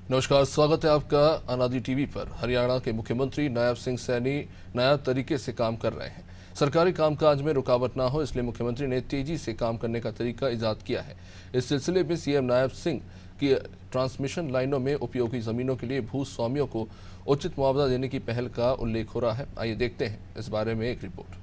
नमस्कार, स्वागत है आपका अनादि टीवी पर। हरियाणा के मुख्यमंत्री नायब सिंह सैनी नया तरीके से काम कर रहे हैं। सरकारी कामकाज में रुकावट ना हो, इसलिए मुख्यमंत्री ने तेजी से काम करने का तरीका ईजाद किया है। इस सिलसिले में सीएम नायब सिंह की ट्रांसमिशन लाइनों में उपयोगी जमीनों के लिए भूस्वामियों को उचित मुआवजा देने की पहल का उल्लेख हो रहा है। आइए देखते हैं इस बारे में एक रिपोर्ट।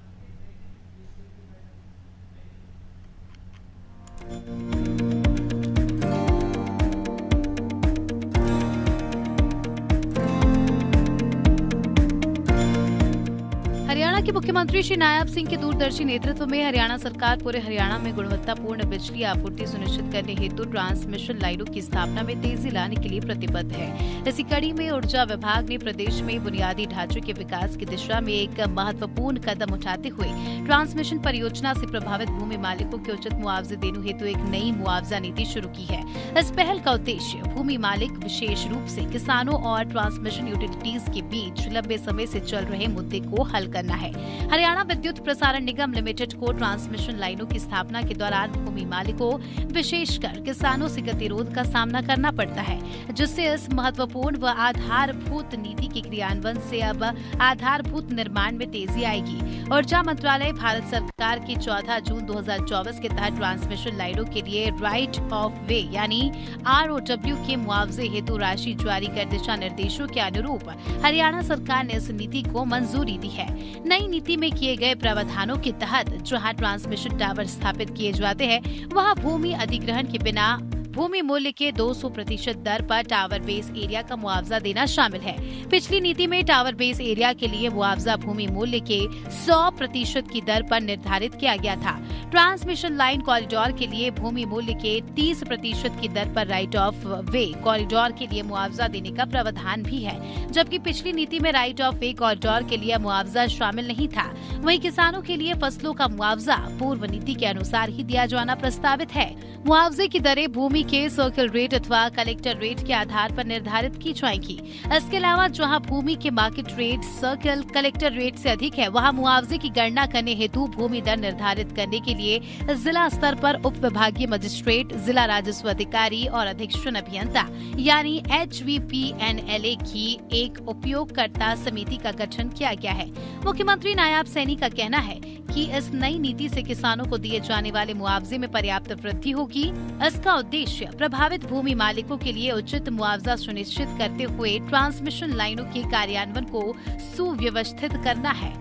हरियाणा के मुख्यमंत्री श्री नायब सिंह के दूरदर्शी नेतृत्व में हरियाणा सरकार पूरे हरियाणा में गुणवत्तापूर्ण बिजली आपूर्ति सुनिश्चित करने हेतु ट्रांसमिशन लाइनों की स्थापना में तेजी लाने के लिए प्रतिबद्ध है। इसी कड़ी में ऊर्जा विभाग ने प्रदेश में बुनियादी ढांचे के विकास की दिशा में एक महत्वपूर्ण कदम उठाते हुए ट्रांसमिशन परियोजना से प्रभावित भूमि मालिकों के उचित मुआवजे देने हेतु एक नई मुआवजा नीति शुरू की है। इस पहल का उद्देश्य भूमि मालिक, विशेष रूप से किसानों और ट्रांसमिशन यूटिलिटीज के बीच लंबे समय से चल रहे मुद्दे को हल करना है। हरियाणा विद्युत प्रसारण निगम लिमिटेड को ट्रांसमिशन लाइनों की स्थापना के दौरान भूमि मालिकों, विशेषकर किसानों से गतिरोध का सामना करना पड़ता है, जिससे इस महत्वपूर्ण व आधारभूत नीति के क्रियान्वयन से अब आधारभूत निर्माण में तेजी आएगी। ऊर्जा मंत्रालय भारत सरकार की 14 जून 2024 के तहत ट्रांसमिशन लाइनों के लिए राइट ऑफ वे यानी ROW के मुआवजे हेतु राशि जारी कर दिशा निर्देशों के अनुरूप हरियाणा सरकार ने इस नीति को मंजूरी दी है। नई नीति में किए गए प्रावधानों के तहत जहां ट्रांसमिशन टावर स्थापित किए जाते हैं, वहां भूमि अधिग्रहण के बिना भूमि मूल्य के 200% दर पर टावर बेस एरिया का मुआवजा देना शामिल है। पिछली नीति में टावर बेस एरिया के लिए मुआवजा भूमि मूल्य के 100% की दर पर निर्धारित किया गया था। ट्रांसमिशन लाइन कॉरिडोर के लिए भूमि मूल्य के 30% की दर पर राइट ऑफ वे कॉरिडोर के लिए मुआवजा देने का प्रावधान भी है, जबकि पिछली नीति में राइट ऑफ वे कॉरिडोर के लिए मुआवजा शामिल नहीं था। वहीं किसानों के लिए फसलों का मुआवजा पूर्व नीति के अनुसार ही दिया जाना प्रस्तावित है। मुआवजे की दरें भूमि के सर्कल रेट अथवा कलेक्टर रेट के आधार पर निर्धारित की जाएंगी। इसके अलावा जहां भूमि के market rate circle collector rate से अधिक है, वहां मुआवजे की गणना करने हेतु भूमि दर निर्धारित करने के लिए जिला स्तर पर उप विभागीय मजिस्ट्रेट, जिला राजस्व अधिकारी और अधीक्षण अभियंता यानी HVPNLA की एक उपयोगकर्ता समिति का गठन किया गया है। मुख्यमंत्री नायब सैनी का कहना है कि इस नई नीति से किसानों को दिए जाने वाले मुआवजे में पर्याप्त वृद्धि होगी। इसका उद्देश्य प्रभावित भूमि मालिकों के लिए उचित मुआवजा सुनिश्चित करते हुए ट्रांसमिशन लाइनों के कार्यान्वयन को सुव्यवस्थित करना है।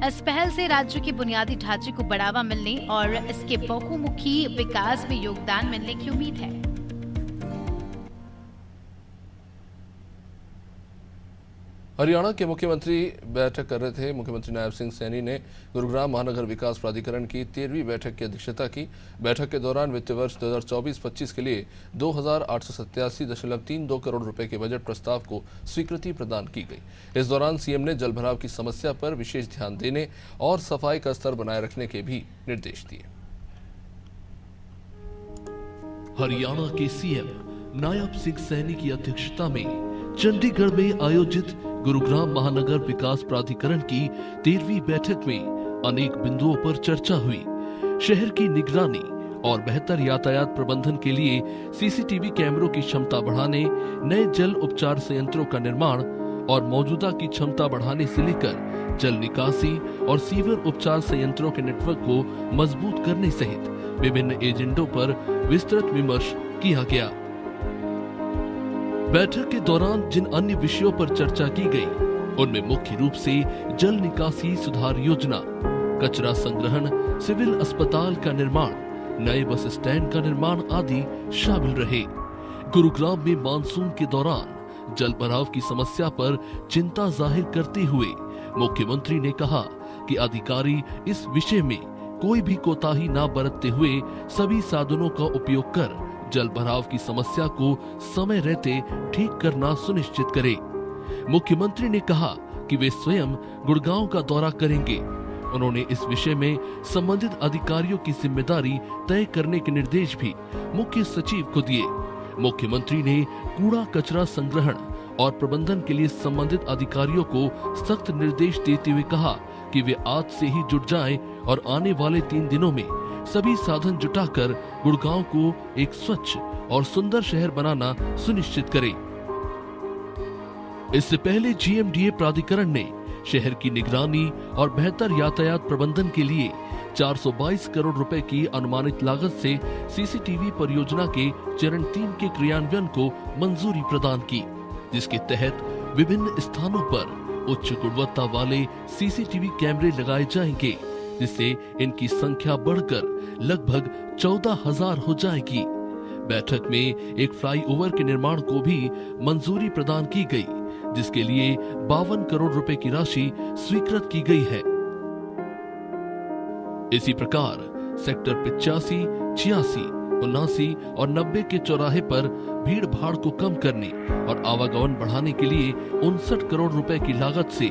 इस पहल से राज्य के बुनियादी ढांचे को बढ़ावा मिलने और इसके बहुमुखी विकास में योगदान मिलने की उम्मीद है। हरियाणा के मुख्यमंत्री बैठक कर रहे थे। मुख्यमंत्री नायब सिंह सैनी ने गुरुग्राम महानगर विकास प्राधिकरण की 13वीं बैठक की अध्यक्षता की। बैठक के दौरान वित्त वर्ष 2024-25 के लिए 2,887.32 करोड़ रुपए के बजट प्रस्ताव को स्वीकृति प्रदान की गई। इस दौरान सीएम ने जल भराव की समस्या पर विशेष ध्यान देने और सफाई का स्तर बनाए रखने के भी निर्देश दिए। हरियाणा के सीएम नायब सिंह सैनी की अध्यक्षता में चंडीगढ़ में आयोजित गुरुग्राम महानगर विकास प्राधिकरण की 13वीं बैठक में अनेक बिंदुओं पर चर्चा हुई। शहर की निगरानी और बेहतर यातायात प्रबंधन के लिए सीसीटीवी कैमरों की क्षमता बढ़ाने, नए जल उपचार संयंत्रों का निर्माण और मौजूदा की क्षमता बढ़ाने से लेकर जल निकासी और सीवर उपचार संयंत्रों के नेटवर्क को मजबूत करने सहित विभिन्न एजेंडों पर विस्तृत विमर्श किया गया। बैठक के दौरान जिन अन्य विषयों पर चर्चा की गई, उनमें मुख्य रूप से जल निकासी सुधार योजना, कचरा संग्रहण, सिविल अस्पताल का निर्माण, नए बस स्टैंड का निर्माण आदि शामिल रहे। गुरुग्राम में मानसून के दौरान जल भराव की समस्या पर चिंता जाहिर करते हुए मुख्यमंत्री ने कहा कि अधिकारी इस विषय में कोई भी कोताही न बरतते हुए सभी साधनों का उपयोग कर जल भराव की समस्या को समय रहते ठीक करना सुनिश्चित करें। मुख्यमंत्री ने कहा कि वे स्वयं गुड़गांव का दौरा करेंगे। उन्होंने इस विषय में संबंधित अधिकारियों की जिम्मेदारी तय करने के निर्देश भी मुख्य सचिव को दिए। मुख्यमंत्री ने कूड़ा कचरा संग्रहण और प्रबंधन के लिए संबंधित अधिकारियों को सख्त निर्देश देते हुए कहा कि वे आज से ही जुट जाएं और आने वाले 3 दिनों में सभी साधन जुटाकर गुड़गांव को एक स्वच्छ और सुंदर शहर बनाना सुनिश्चित करें। इससे पहले जीएमडीए प्राधिकरण ने शहर की निगरानी और बेहतर यातायात प्रबंधन के लिए 422 करोड़ रुपए की अनुमानित लागत से सीसीटीवी परियोजना के चरण 3 के क्रियान्वयन को मंजूरी प्रदान की, जिसके तहत विभिन्न स्थानों पर उच्च गुणवत्ता वाले सीसीटीवी कैमरे लगाए जाएंगे, जिससे इनकी संख्या बढ़कर लगभग 14,000 हो जाएगी। बैठक में एक फ्लाईओवर के निर्माण को भी मंजूरी प्रदान की गई, जिसके लिए 52 करोड़ रुपए की राशि स्वीकृत की गई है। इसी प्रकार सेक्टर 85, 86, 79 और 90 के चौराहे पर भीड़ भाड़ को कम करने और आवागमन बढ़ाने के लिए 59 करोड़ रुपए की लागत से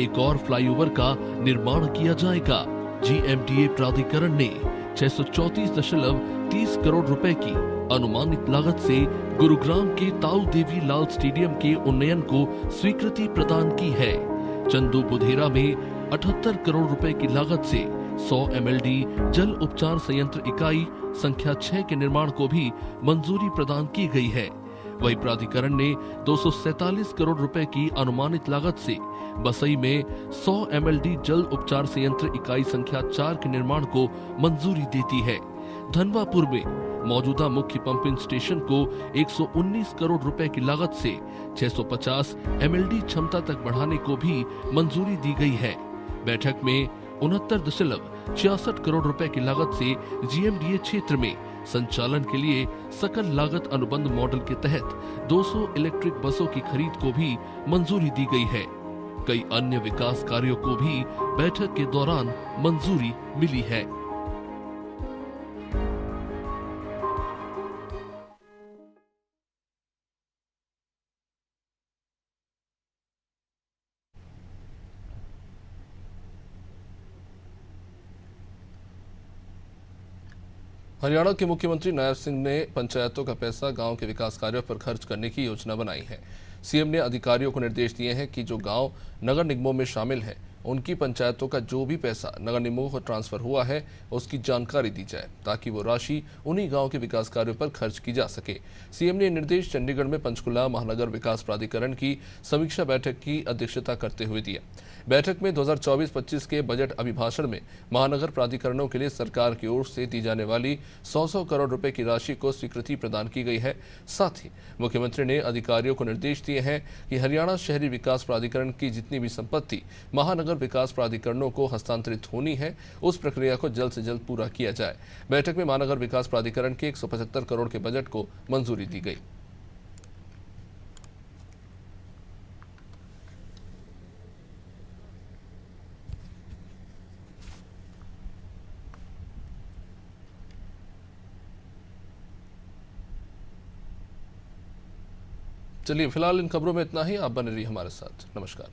एक और फ्लाईओवर का निर्माण किया जाएगा। जीएमडीए प्राधिकरण ने 634.30 करोड़ रुपए की अनुमानित लागत से गुरुग्राम के ताऊ देवी लाल स्टेडियम के उन्नयन को स्वीकृति प्रदान की है। चंदू बुधेरा में 78 करोड़ रुपए की लागत से 100 MLD जल उपचार संयंत्र इकाई संख्या 6 के निर्माण को भी मंजूरी प्रदान की गई है। वही प्राधिकरण ने 247 करोड़ रुपए की अनुमानित लागत से बसई में 100 MLD जल उपचार संयंत्र इकाई संख्या 4 के निर्माण को मंजूरी देती है। धनवापुर में मौजूदा मुख्य पंपिंग स्टेशन को 119 करोड़ रुपए की लागत से 650 MLD क्षमता तक बढ़ाने को भी मंजूरी दी गई है। बैठक में 69.66 करोड़ रुपए की लागत से जीएमडीए क्षेत्र में संचालन के लिए सकल लागत अनुबंध मॉडल के तहत 200 इलेक्ट्रिक बसों की खरीद को भी मंजूरी दी गई है। कई अन्य विकास कार्यों को भी बैठक के दौरान मंजूरी मिली है। हरियाणा के मुख्यमंत्री नायब सिंह ने पंचायतों का पैसा गांव के विकास कार्यों पर खर्च करने की योजना बनाई है। सीएम ने अधिकारियों को निर्देश दिए हैं कि जो गांव नगर निगमों में शामिल हैं, उनकी पंचायतों का जो भी पैसा नगर निगमों को ट्रांसफर हुआ है, उसकी जानकारी दी जाए, ताकि वो राशि उन्हीं गांव के विकास कार्यों पर खर्च की जा सके। सीएम ने निर्देश चंडीगढ़ में पंचकुला महानगर विकास प्राधिकरण की समीक्षा बैठक की अध्यक्षता करते हुए दिया। बैठक में 2024-25 के बजट अभिभाषण में महानगर प्राधिकरणों के लिए सरकार की ओर से दी जाने वाली 100 करोड़ रुपए की राशि को स्वीकृति प्रदान की गई है। साथ ही मुख्यमंत्री ने अधिकारियों को निर्देश दिए हैं कि हरियाणा शहरी विकास प्राधिकरण की जितनी भी संपत्ति महानगर विकास प्राधिकरणों को हस्तांतरित होनी है, उस प्रक्रिया को जल्द से जल्द पूरा किया जाए। बैठक में महानगर विकास प्राधिकरण के 175 करोड़ के बजट को मंजूरी दी गई। चलिए फिलहाल इन खबरों में इतना ही। आप बने रहिए हमारे साथ। नमस्कार।